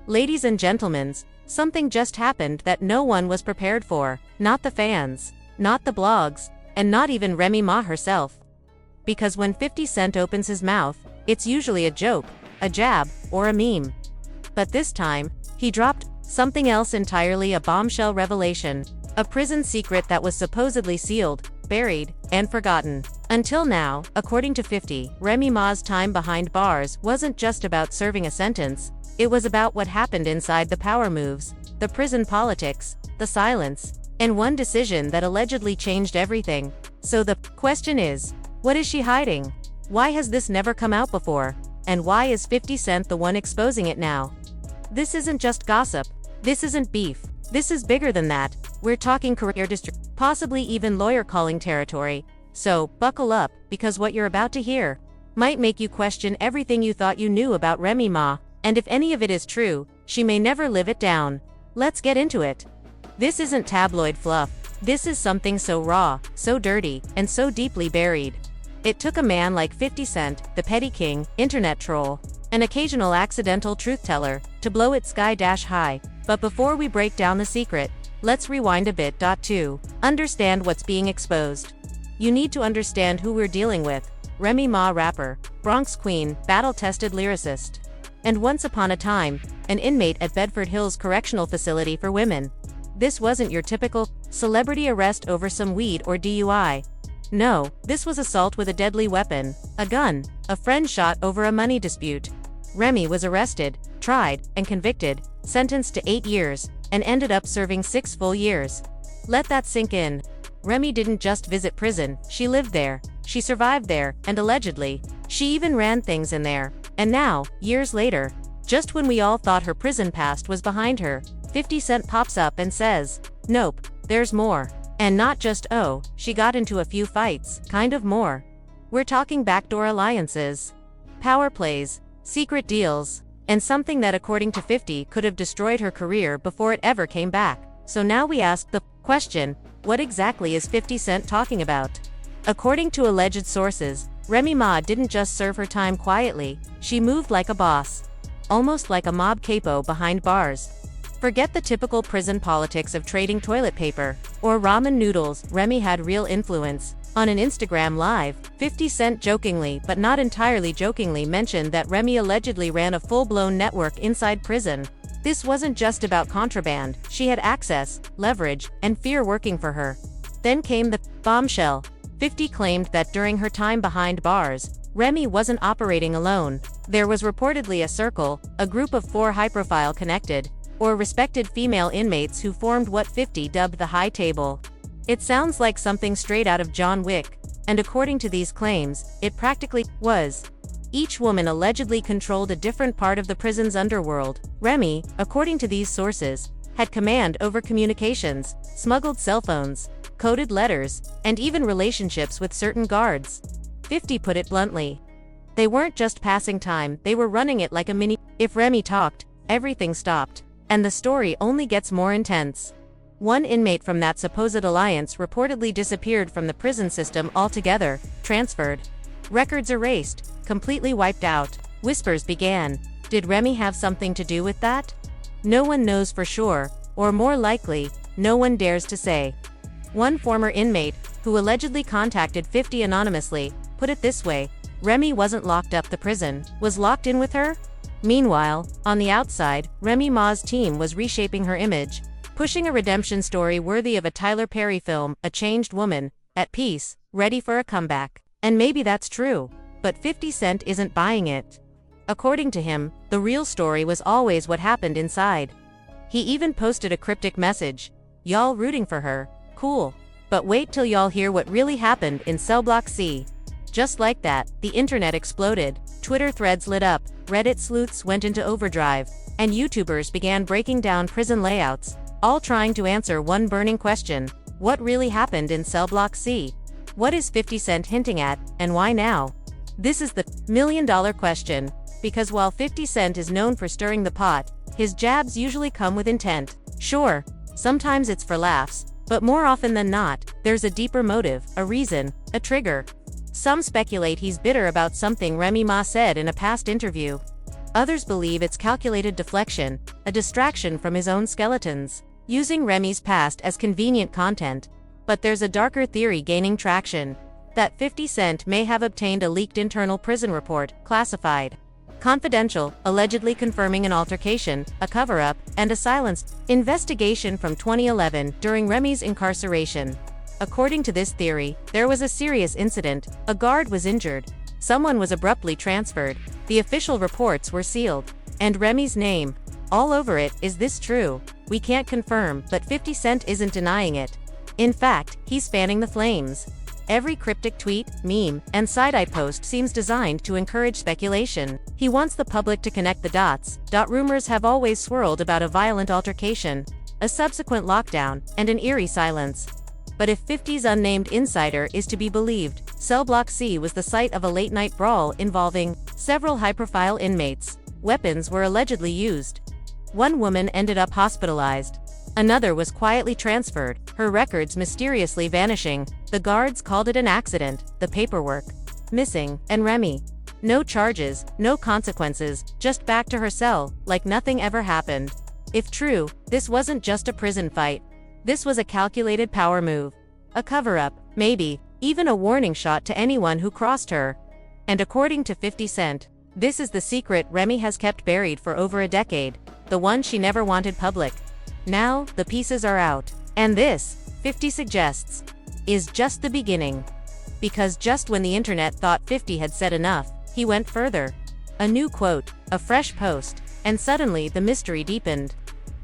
Ladies and gentlemen, something just happened that no one was prepared for, not the fans, not the blogs, and not even Remy Ma herself. Because when 50 Cent opens his mouth, it's usually a joke, a jab, or a meme. But this time, he dropped something else entirely, a bombshell revelation, a prison secret that was supposedly sealed, buried, and forgotten. Until now, according to 50, Remy Ma's time behind bars wasn't just about serving a sentence, it was about what happened inside, the power moves, the prison politics, the silence, and one decision that allegedly changed everything. So the question is, what is she hiding? Why has this never come out before? And why is 50 Cent the one exposing it now? This isn't just gossip. This isn't beef. This is bigger than that. We're talking career possibly even lawyer calling territory. So, buckle up, because what you're about to hear might make you question everything you thought you knew about Remy Ma, and if any of it is true, she may never live it down. Let's get into it. This isn't tabloid fluff. This is something so raw, so dirty, and so deeply buried. It took a man like 50 Cent, the petty king, internet troll, an occasional accidental truth teller, to blow it sky-high. But before we break down the secret, let's rewind a bit. To understand what's being exposed, you need to understand who we're dealing with. Remy Ma, rapper, Bronx queen, battle-tested lyricist, and once upon a time, an inmate at Bedford Hills Correctional Facility for Women. This wasn't your typical celebrity arrest over some weed or DUI. No, this was assault with a deadly weapon, a gun, a friend shot over a money dispute. Remy was arrested, tried, and convicted, sentenced to 8 years, and ended up serving 6 full years. Let that sink in. Remy didn't just visit prison, she lived there, she survived there, and allegedly, she even ran things in there. And now, years later, just when we all thought her prison past was behind her, 50 Cent pops up and says, nope, there's more. And not just, oh, she got into a few fights, kind of more. We're talking backdoor alliances, power plays, secret deals, and something that according to 50 could have destroyed her career before it ever came back. So now we ask the question, what exactly is 50 Cent talking about? According to alleged sources, Remy Ma didn't just serve her time quietly, she moved like a boss. Almost like a mob capo behind bars. Forget the typical prison politics of trading toilet paper or ramen noodles. Remy had real influence. On an Instagram Live, 50 Cent jokingly but not entirely jokingly mentioned that Remy allegedly ran a full-blown network inside prison. This wasn't just about contraband, she had access, leverage, and fear working for her. Then came the bombshell. 50 claimed that during her time behind bars, Remy wasn't operating alone. There was reportedly a circle, a group of 4 high-profile connected, or respected female inmates who formed what 50 dubbed the High Table. It sounds like something straight out of John Wick, and according to these claims, it practically was. Each woman allegedly controlled a different part of the prison's underworld. Remy, according to these sources, had command over communications, smuggled cell phones, coded letters, and even relationships with certain guards. 50 put it bluntly. They weren't just passing time, they were running it like a mini. If Remy talked, everything stopped. And the story only gets more intense. One inmate from that supposed alliance reportedly disappeared from the prison system altogether, transferred. Records erased, completely wiped out. Whispers began. Did Remy have something to do with that? No one knows for sure, or more likely, no one dares to say. One former inmate, who allegedly contacted 50 anonymously, put it this way, Remy wasn't locked up, the prison was locked in with her? Meanwhile, on the outside, Remy Ma's team was reshaping her image, pushing a redemption story worthy of a Tyler Perry film, a changed woman, at peace, ready for a comeback. And maybe that's true, but 50 Cent isn't buying it. According to him, the real story was always what happened inside. He even posted a cryptic message, y'all rooting for her, cool. But wait till y'all hear what really happened in Cell Block C. Just like that, the internet exploded, Twitter threads lit up, Reddit sleuths went into overdrive, and YouTubers began breaking down prison layouts, all trying to answer one burning question, what really happened in Cell Block C? What is 50 Cent hinting at, and why now? This is the million-dollar question, because while 50 Cent is known for stirring the pot, his jabs usually come with intent. Sure, sometimes it's for laughs, but more often than not, there's a deeper motive, a reason, a trigger. Some speculate he's bitter about something Remy Ma said in a past interview. Others believe it's calculated deflection, a distraction from his own skeletons, using Remy's past as convenient content. But there's a darker theory gaining traction, that 50 Cent may have obtained a leaked internal prison report, classified confidential, allegedly confirming an altercation, a cover-up, and a silenced investigation from 2011 during Remy's incarceration. According to this theory, there was a serious incident, a guard was injured, someone was abruptly transferred, the official reports were sealed, and Remy's name all over it. Is this true? We can't confirm, but 50 Cent isn't denying it. In fact, he's fanning the flames. Every cryptic tweet, meme, and side-eye post seems designed to encourage speculation. He wants the public to connect the dots. Rumors have always swirled about a violent altercation, a subsequent lockdown, and an eerie silence. But if 50's unnamed insider is to be believed, Cell Block C was the site of a late-night brawl involving several high-profile inmates. Weapons were allegedly used. One woman ended up hospitalized. Another was quietly transferred, her records mysteriously vanishing. The guards called it an accident, the paperwork missing, and Remy. No charges, no consequences, just back to her cell, like nothing ever happened. If true, this wasn't just a prison fight. This was a calculated power move. A cover-up, maybe, even a warning shot to anyone who crossed her. And according to 50 Cent, this is the secret Remy has kept buried for over a decade, the one she never wanted public. Now, the pieces are out. And this, 50 suggests, is just the beginning. Because just when the internet thought 50 had said enough, he went further. A new quote, a fresh post, and suddenly the mystery deepened.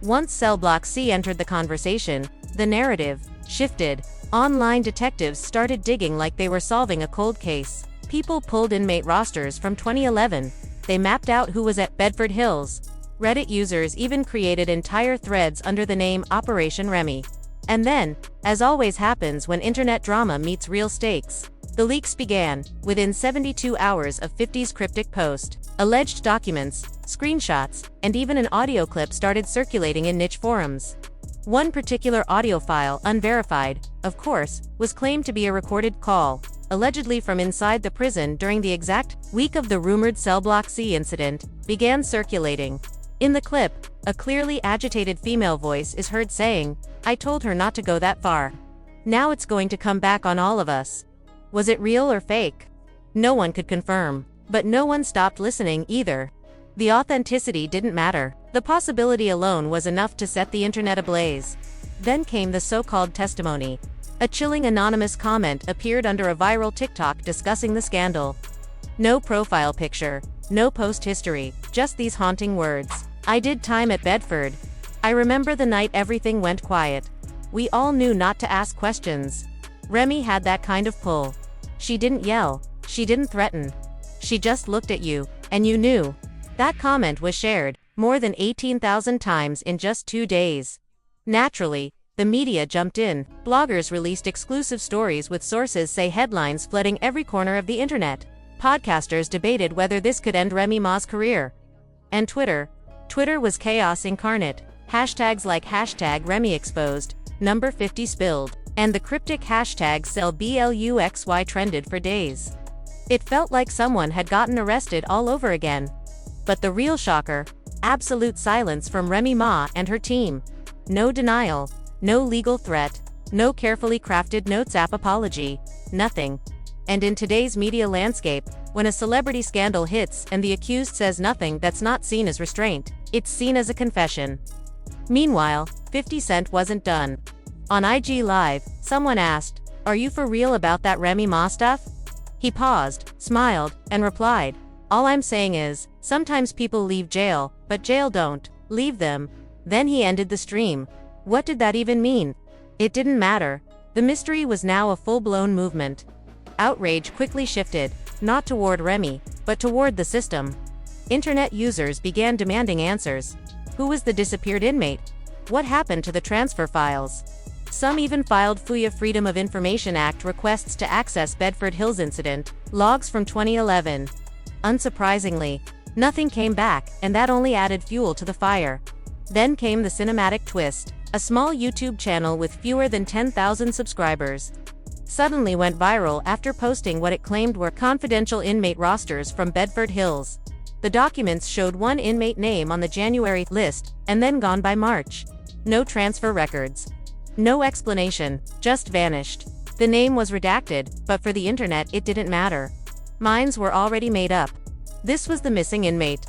Once Cell Block C entered the conversation, the narrative shifted. Online detectives started digging like they were solving a cold case. People pulled inmate rosters from 2011. They mapped out who was at Bedford Hills. Reddit users even created entire threads under the name Operation Remy. And then, as always happens when internet drama meets real stakes, the leaks began. Within 72 hours of 50's cryptic post, alleged documents, screenshots, and even an audio clip started circulating in niche forums. One particular audio file, unverified, of course, was claimed to be a recorded call, allegedly from inside the prison during the exact week of the rumored Cell Block C incident, began circulating. In the clip, a clearly agitated female voice is heard saying, "I told her not to go that far. Now it's going to come back on all of us." Was it real or fake? No one could confirm, but no one stopped listening either. The authenticity didn't matter. The possibility alone was enough to set the internet ablaze. Then came the so-called testimony. A chilling anonymous comment appeared under a viral TikTok discussing the scandal. No profile picture, no post history, just these haunting words. "I did time at Bedford. I remember the night everything went quiet. We all knew not to ask questions." Remy had that kind of pull. She didn't yell, she didn't threaten. She just looked at you, and you knew. That comment was shared more than 18,000 times in just 2 days. Naturally, the media jumped in. Bloggers released exclusive stories with sources say headlines flooding every corner of the internet. Podcasters debated whether this could end Remy Ma's career. And Twitter was chaos incarnate. Hashtags like #RemyExposed, number 50 spilled, and the cryptic hashtag #CellBluxY trended for days. It felt like someone had gotten arrested all over again. But the real shocker, absolute silence from Remy Ma and her team. No denial, no legal threat, no carefully crafted notes app apology, nothing. And in today's media landscape, when a celebrity scandal hits and the accused says nothing, that's not seen as restraint, it's seen as a confession. Meanwhile, 50 Cent wasn't done. On IG Live, someone asked, "Are you for real about that Remy Ma stuff?" He paused, smiled, and replied, "All I'm saying is, sometimes people leave jail, but jail don't leave them." Then he ended the stream. What did that even mean? It didn't matter. The mystery was now a full-blown movement. Outrage quickly shifted, not toward Remy, but toward the system. Internet users began demanding answers. Who was the disappeared inmate? What happened to the transfer files? Some even filed FOIA Freedom of Information Act requests to access Bedford Hills incident logs from 2011. Unsurprisingly, nothing came back, and that only added fuel to the fire. Then came the cinematic twist. A small YouTube channel with fewer than 10,000 subscribers suddenly went viral after posting what it claimed were confidential inmate rosters from Bedford Hills. The documents showed one inmate name on the January list, and then gone by March. No transfer records. No explanation, just vanished. The name was redacted, but for the internet it didn't matter. Minds were already made up. This was the missing inmate.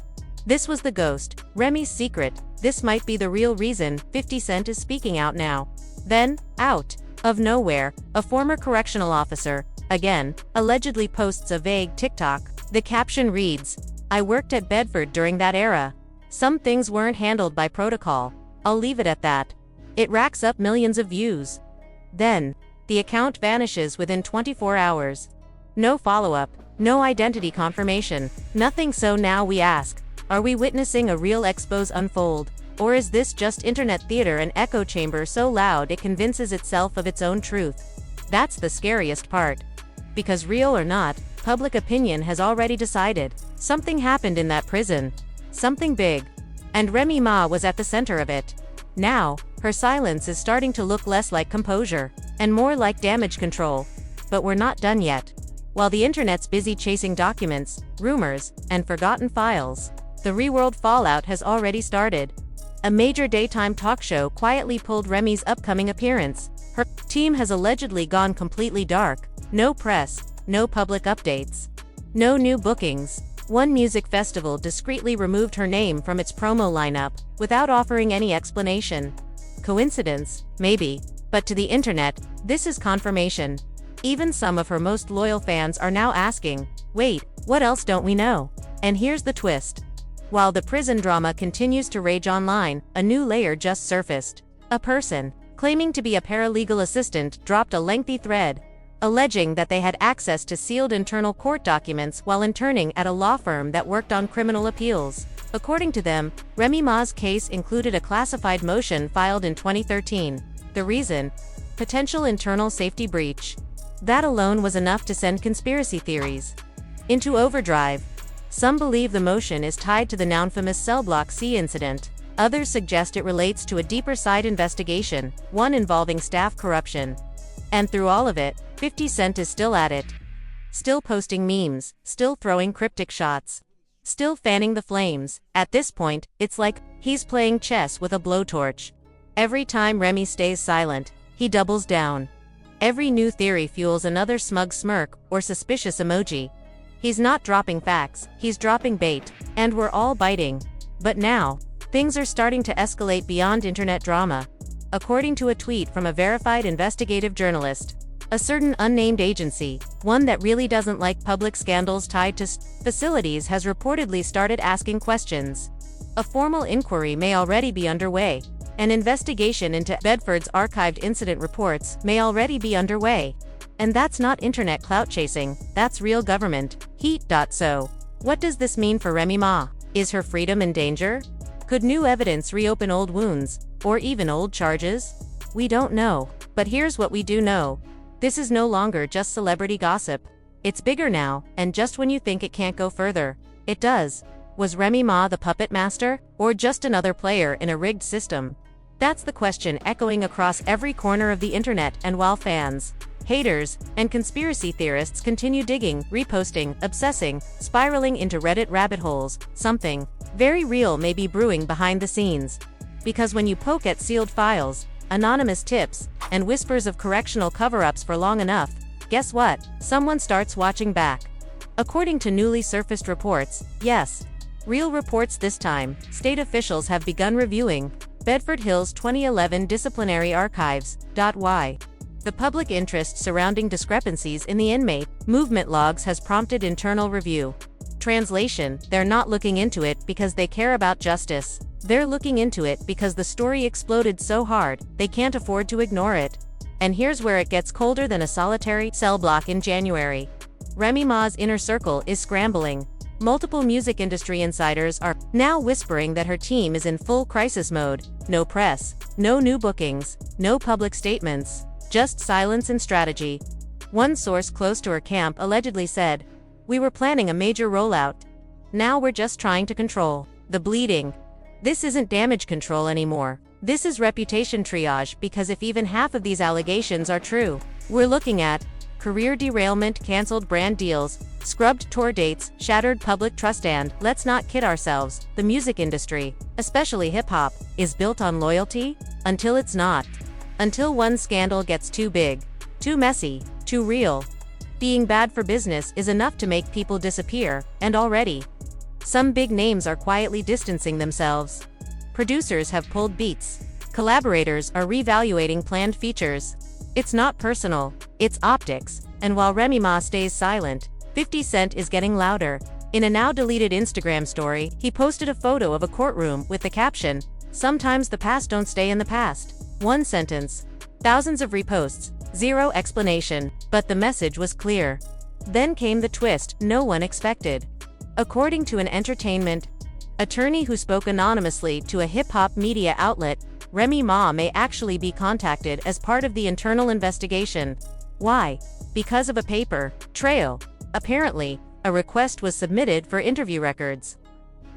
This was the ghost, Remy's secret. This might be the real reason 50 Cent is speaking out now. Then, out of nowhere, a former correctional officer, again, allegedly posts a vague TikTok. The caption reads, "I worked at Bedford during that era. Some things weren't handled by protocol. I'll leave it at that." It racks up millions of views. Then, the account vanishes within 24 hours. No follow-up, no identity confirmation, nothing. So now we ask, are we witnessing a real expose unfold? Or is this just internet theater, an echo chamber so loud it convinces itself of its own truth? That's the scariest part. Because real or not, public opinion has already decided. Something happened in that prison. Something big. And Remy Ma was at the center of it. Now, her silence is starting to look less like composure, and more like damage control. But we're not done yet. While the internet's busy chasing documents, rumors, and forgotten files, the real-world fallout has already started. A major daytime talk show quietly pulled Remy's upcoming appearance. Her team has allegedly gone completely dark. No press, no public updates, no new bookings. One music festival discreetly removed her name from its promo lineup, without offering any explanation. Coincidence? Maybe. But to the internet, this is confirmation. Even some of her most loyal fans are now asking, wait, what else don't we know? And here's the twist. While the prison drama continues to rage online, a new layer just surfaced. A person, claiming to be a paralegal assistant, dropped a lengthy thread, alleging that they had access to sealed internal court documents while interning at a law firm that worked on criminal appeals. According to them, Remy Ma's case included a classified motion filed in 2013. The reason? Potential internal safety breach. That alone was enough to send conspiracy theories into overdrive. Some believe the motion is tied to the now infamous Cell Block C incident. Others suggest it relates to a deeper side investigation, one involving staff corruption. And through all of it, 50 Cent is still at it. Still posting memes, still throwing cryptic shots, still fanning the flames. At this point, it's like he's playing chess with a blowtorch. Every time Remy stays silent, he doubles down. Every new theory fuels another smug smirk or suspicious emoji. He's not dropping facts, he's dropping bait, and we're all biting. But now, things are starting to escalate beyond internet drama. According to a tweet from a verified investigative journalist, a certain unnamed agency, one that really doesn't like public scandals tied to facilities, has reportedly started asking questions. A formal inquiry may already be underway. An investigation into Bedford's archived incident reports may already be underway. And that's not internet clout chasing, that's real government heat. So, what does this mean for Remy Ma? Is her freedom in danger? Could new evidence reopen old wounds, or even old charges? We don't know. But here's what we do know. This is no longer just celebrity gossip. It's bigger now, and just when you think it can't go further, it does. Was Remy Ma the puppet master, or just another player in a rigged system? That's the question echoing across every corner of the internet. And while fans, haters, and conspiracy theorists continue digging, reposting, obsessing, spiraling into Reddit rabbit holes, something very real may be brewing behind the scenes. Because when you poke at sealed files, anonymous tips, and whispers of correctional cover-ups for long enough, guess what? Someone starts watching back. According to newly surfaced reports, yes, real reports this time, state officials have begun reviewing Bedford Hills 2011 disciplinary archives. Why? The public interest surrounding discrepancies in the inmate movement logs has prompted internal review. Translation: they're not looking into it because they care about justice. They're looking into it because the story exploded so hard, they can't afford to ignore it. And here's where it gets colder than a solitary cell block in January. Remy Ma's inner circle is scrambling. Multiple music industry insiders are now whispering that her team is in full crisis mode. No press, no new bookings, no public statements, just silence and strategy. One source close to her camp allegedly said, "We were planning a major rollout. Now we're just trying to control the bleeding." This isn't damage control anymore. This is reputation triage, because if even half of these allegations are true, we're looking at career derailment, canceled brand deals, scrubbed tour dates, shattered public trust. And, let's not kid ourselves, the music industry, especially hip-hop, is built on loyalty, until it's not. Until one scandal gets too big, too messy, too real. Being bad for business is enough to make people disappear, and already, some big names are quietly distancing themselves. Producers have pulled beats. Collaborators are reevaluating planned features. It's not personal, it's optics, and while Remy Ma stays silent, 50 Cent is getting louder. In a now-deleted Instagram story, he posted a photo of a courtroom with the caption, "Sometimes the past don't stay in the past." One sentence. Thousands of reposts, zero explanation, but the message was clear. Then came the twist no one expected. According to an entertainment attorney who spoke anonymously to a hip-hop media outlet, Remy Ma may actually be contacted as part of the internal investigation. Why? Because of a paper trail. Apparently, a request was submitted for interview records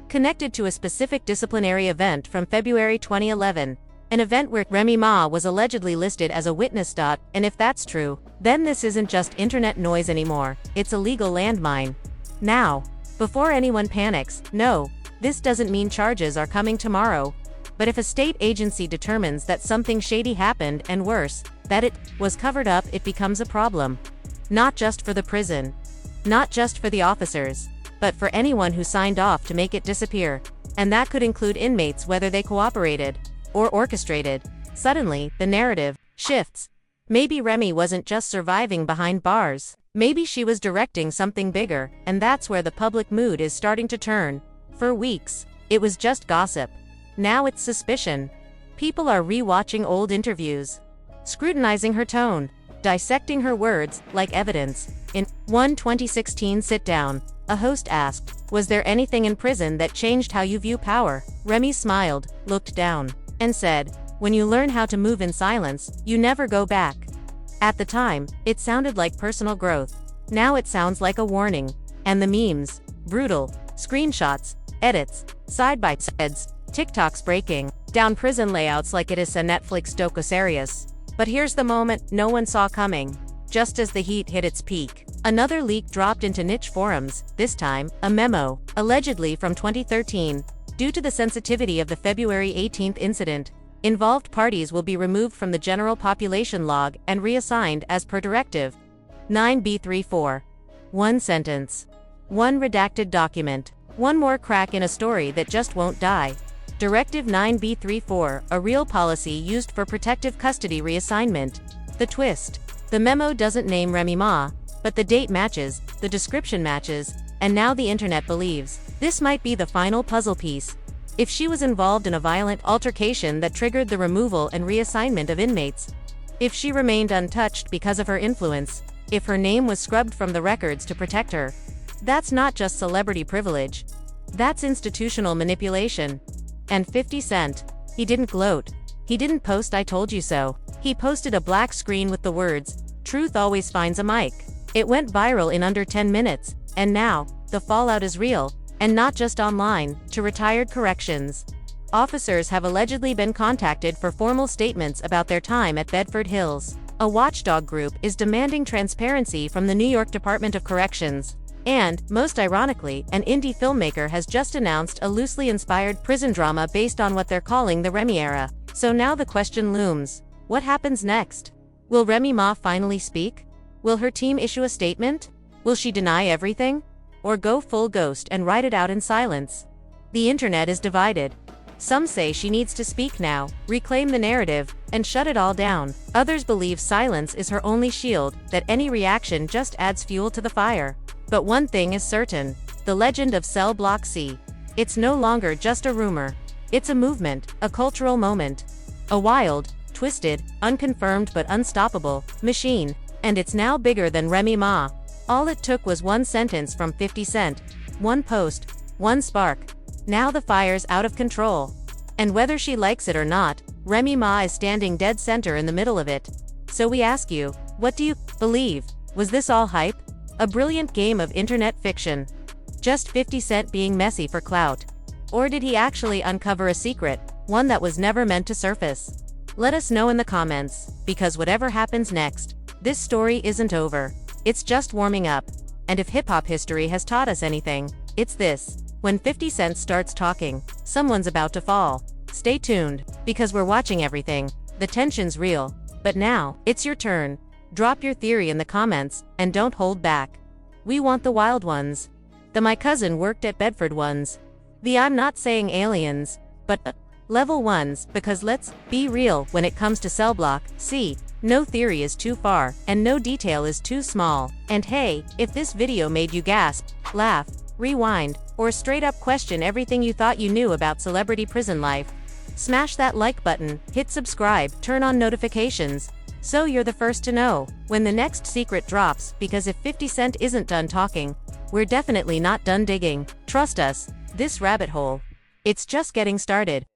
connected to a specific disciplinary event from February 2011, an event where Remy Ma was allegedly listed as a witness. And if that's true, then this isn't just internet noise anymore, it's a legal landmine. Now, before anyone panics, no, this doesn't mean charges are coming tomorrow. But if a state agency determines that something shady happened, and worse, that it was covered up, it becomes a problem. Not just for the prison, not just for the officers, but for anyone who signed off to make it disappear. And that could include inmates, whether they cooperated or orchestrated. Suddenly, the narrative shifts. Maybe Remy wasn't just surviving behind bars. Maybe she was directing something bigger, and that's where the public mood is starting to turn. For weeks, it was just gossip. Now it's suspicion. People are re-watching old interviews, scrutinizing her tone, dissecting her words like evidence. In one 2016 sit-down, a host asked, "Was there anything in prison that changed how you view power?" Remy smiled, looked down, and said, "When you learn how to move in silence, you never go back." At the time, it sounded like personal growth. Now it sounds like a warning. And the memes, brutal, screenshots, edits, side-by-sides, TikToks breaking down prison layouts like it is a Netflix docu-series. But here's the moment no one saw coming. Just as the heat hit its peak, another leak dropped into niche forums, this time, a memo, allegedly from 2013. Due to the sensitivity of the February 18th incident, involved parties will be removed from the general population log and reassigned as per Directive 9B34. One sentence. One redacted document. One more crack in a story that just won't die. Directive 9B34, a real policy used for protective custody reassignment. The twist. The memo doesn't name Remy Ma, but the date matches, the description matches, and now the internet believes this might be the final puzzle piece. If she was involved in a violent altercation that triggered the removal and reassignment of inmates, if she remained untouched because of her influence, if her name was scrubbed from the records to protect her, that's not just celebrity privilege. That's institutional manipulation. And 50 Cent, he didn't gloat. He didn't post "I told you so." He posted a black screen with the words, "Truth always finds a mic." It went viral in under 10 minutes, and now, the fallout is real, and not just online. To retired corrections officers have allegedly been contacted for formal statements about their time at Bedford Hills. A watchdog group is demanding transparency from the New York Department of Corrections. And, most ironically, an indie filmmaker has just announced a loosely inspired prison drama based on what they're calling the Remy era. So now the question looms. What happens next? Will Remy Ma finally speak? Will her team issue a statement? Will she deny everything? Or go full ghost and ride it out in silence? The internet is divided. Some say she needs to speak now, reclaim the narrative, and shut it all down. Others believe silence is her only shield, that any reaction just adds fuel to the fire. But one thing is certain, the legend of Cell Block C. It's no longer just a rumor. It's a movement, a cultural moment. A wild, twisted, unconfirmed but unstoppable machine. And it's now bigger than Remy Ma. All it took was one sentence from 50 Cent, one post, one spark. Now the fire's out of control. And whether she likes it or not, Remy Ma is standing dead center in the middle of it. So we ask you, what do you believe? Was this all hype? A brilliant game of internet fiction? Just 50 Cent being messy for clout? Or did he actually uncover a secret, one that was never meant to surface? Let us know in the comments, because whatever happens next, This story isn't over. It's just warming up. And if hip-hop history has taught us anything, it's this. When 50 Cent starts talking, someone's about to fall. Stay tuned, because we're watching everything. The tension's real. But now, it's your turn. Drop your theory in the comments, and don't hold back. We want the wild ones. The "my cousin worked at Bedford" ones. The "I'm not saying aliens, but level ones, because let's be real when it comes to cell block C. No theory is too far, and no detail is too small. And hey, if this video made you gasp, laugh, rewind, or straight up question everything you thought you knew about celebrity prison life, smash that like button, hit subscribe, turn on notifications, so you're the first to know when the next secret drops, because if 50 Cent isn't done talking, we're definitely not done digging. Trust us, this rabbit hole, it's just getting started.